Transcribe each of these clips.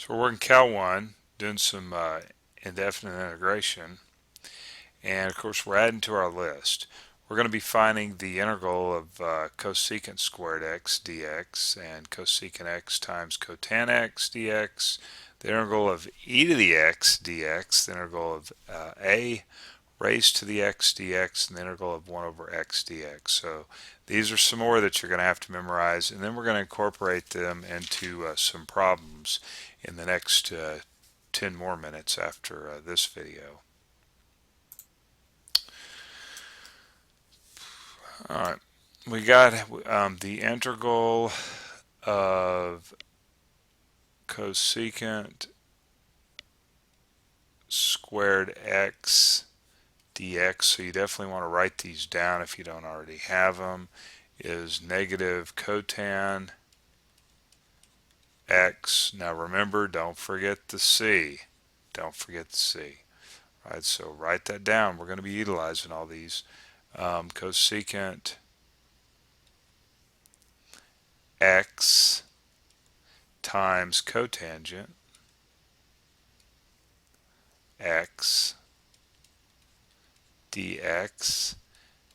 So we're working Cal 1, doing some indefinite integration, and of course we're adding to our list. We're going to be finding the integral of cosecant squared x dx and cosecant x times cotan x dx, the integral of e to the x dx, the integral of a raised to the x dx, and the integral of 1 over x dx. So these are some more that you're going to have to memorize, and then we're going to incorporate them into some problems in the next 10 more minutes after this video. Alright, we got the integral of cosecant squared x dx, so you definitely want to write these down if you don't already have them, is negative cotan x. Now remember, don't forget the c. Don't forget the c. Right, so write that down. We're going to be utilizing all these. Cosecant x times cotangent x dx,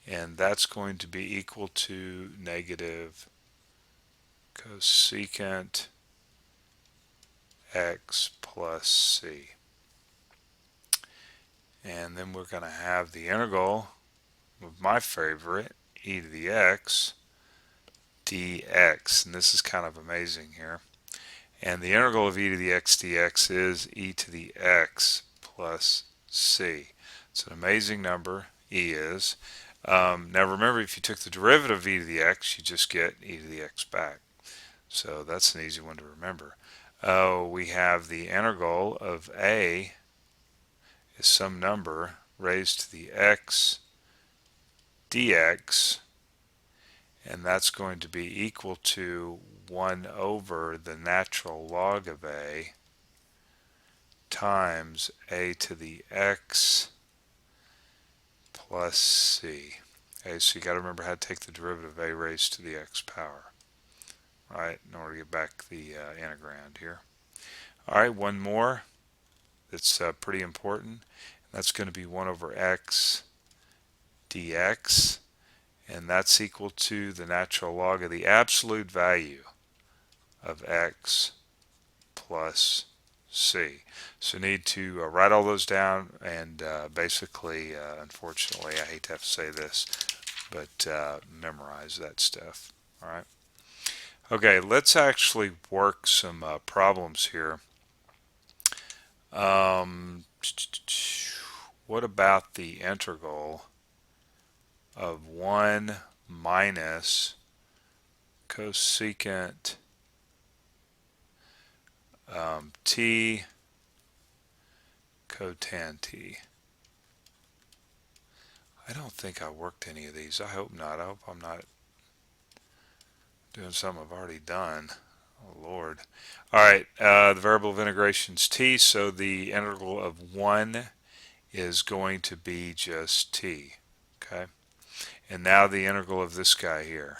and that's going to be equal to negative cosecant x plus c. And then we're going to have the integral of my favorite, e to the x dx, and this is kind of amazing here. And the integral of e to the x dx is e to the x plus c. It's an amazing number, e is. Now remember, if you took the derivative of e to the x, you just get e to the x back. So that's an easy one to remember. We have the integral of a is some number raised to the x dx, and that's going to be equal to 1 over the natural log of a times a to the x plus c. Okay, so you got to remember how to take the derivative of a raised to the x power, right, in order to get back the integrand here. Alright, one more that's pretty important. That's going to be 1 over x dx, and that's equal to the natural log of the absolute value of x plus c. So need to write all those down, and basically, unfortunately, I hate to have to say this, but memorize that stuff. Alright. Okay, let's actually work some problems here. What about the integral of 1 minus cosecant t cotan t? I don't think I worked any of these. I hope not. I hope I'm not doing something I've already done. Oh Lord. Alright, the variable of integration is t, so the integral of 1 is going to be just t. Okay? And now the integral of this guy here.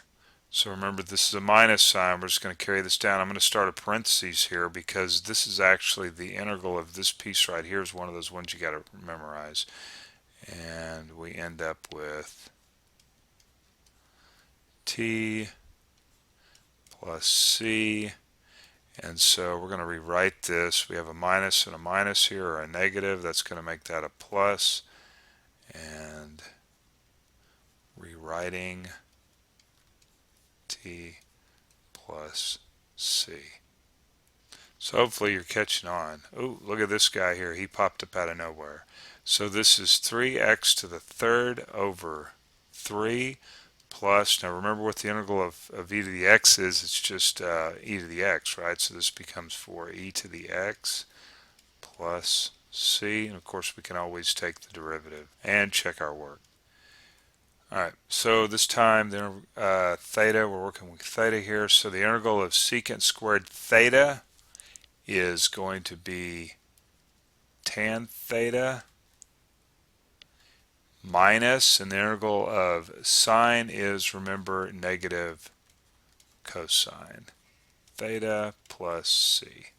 So remember, this is a minus sign. We're just going to carry this down. I'm going to start a parentheses here because this is actually the integral of this piece right here is one of those ones you got to memorize. And we end up with t plus c. And so we're going to rewrite this. We have a minus and a minus here, or a negative. That's going to make that a plus. And rewriting t plus c. So hopefully you're catching on. Oh, look at this guy here. He popped up out of nowhere. So this is 3x to the third over 3 plus, now remember what the integral of e to the x is. It's just e to the x, right? So this becomes 4e to the x plus c. And of course we can always take the derivative and check our work. Alright, so this time the theta, we're working with theta here. So the integral of secant squared theta is going to be tan theta minus, and the integral of sine is, remember, negative cosine theta plus c.